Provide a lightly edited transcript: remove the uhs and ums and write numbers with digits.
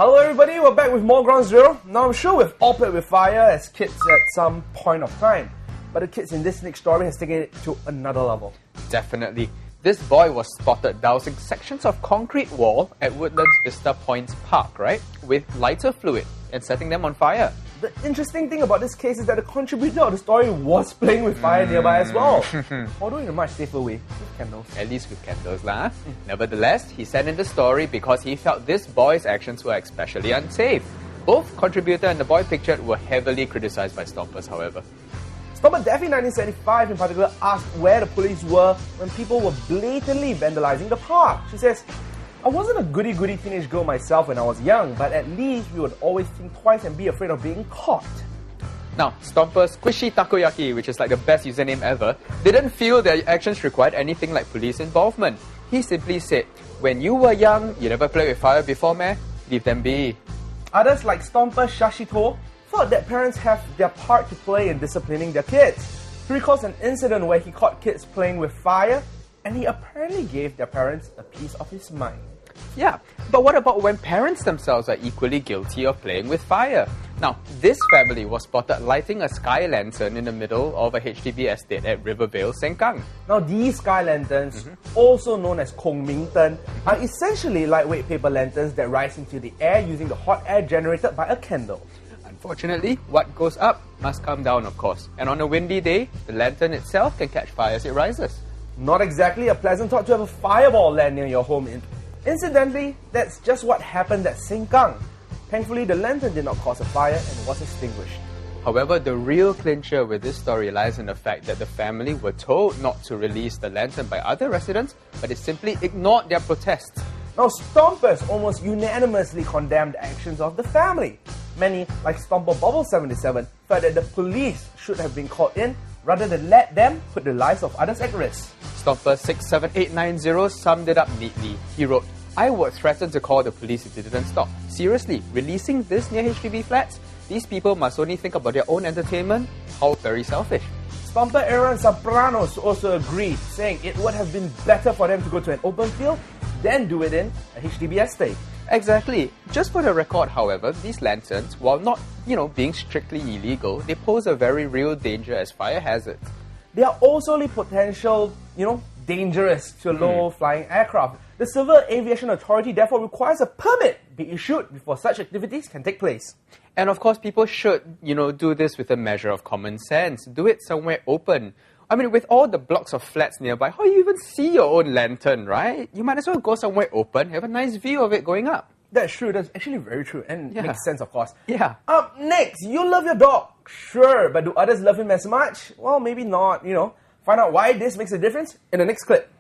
Hello everybody, we're back with more Ground Zero. Now I'm sure we've all played with fire as kids at some point of time, but the kids in this next story has taken it to another level. Definitely. This boy was spotted dousing sections of concrete wall at Woodlands Vista Points Park, right, with lighter fluid and setting them on fire. The interesting thing about this case is that the contributor of the story was playing with fire nearby as well, although in a much safer way, with candles. At least with candles lah. Nevertheless, he sent in the story because he felt this boy's actions were especially unsafe. Both contributor and the boy pictured were heavily criticized by Stompers, however. Stomper Daffy 1975 in particular asked where the police were when people were blatantly vandalizing the park. She says, I wasn't a goody-goody teenage girl myself when I was young, but at least we would always think twice and be afraid of being caught. Now, Stomper's Squishy Takoyaki, which is like the best username ever, didn't feel their actions required anything like police involvement. He simply said, when you were young, you never played with fire before, meh? Leave them be. Others like Stomper Shashito thought that parents have their part to play in disciplining their kids. He recalls an incident where he caught kids playing with fire, and he apparently gave their parents a piece of his mind. Yeah, but what about when parents themselves are equally guilty of playing with fire? Now, this family was spotted lighting a sky lantern in the middle of a HDB estate at Rivervale, Sengkang. Now, these sky lanterns, also known as Kong Ming Ten, are essentially lightweight paper lanterns that rise into the air using the hot air generated by a candle. Unfortunately, what goes up must come down, of course. And on a windy day, the lantern itself can catch fire as it rises. Not exactly a pleasant thought to have a fireball land near your home. Incidentally, that's just what happened at Sengkang. Thankfully, the lantern did not cause a fire and was extinguished. However, the real clincher with this story lies in the fact that the family were told not to release the lantern by other residents, but they simply ignored their protests. Now, Stompers almost unanimously condemned the actions of the family. Many, like Stomper Bubble 77, felt that the police should have been called in rather than let them put the lives of others at risk. Stomper 67890 summed it up neatly. He wrote, I would threaten to call the police if they didn't stop. Seriously, releasing this near HDB flats? These people must only think about their own entertainment? How very selfish. Stomper Aaron Sopranos also agreed, saying it would have been better for them to go to an open field than do it in a HDB estate. Exactly. Just for the record, however, these lanterns, while not, being strictly illegal, they pose a very real danger as fire hazards. They are also potential, dangerous to low-flying aircraft. The Civil Aviation Authority therefore requires a permit be issued before such activities can take place. And of course, people should, do this with a measure of common sense. Do it somewhere open. I mean, with all the blocks of flats nearby, how do you even see your own lantern, right? You might as well go somewhere open, have a nice view of it going up. That's true. That's actually very true. And makes sense, of course. Yeah. Up next, you love your dog. Sure, but do others love him as much? Well, maybe not, Find out why this makes a difference in the next clip.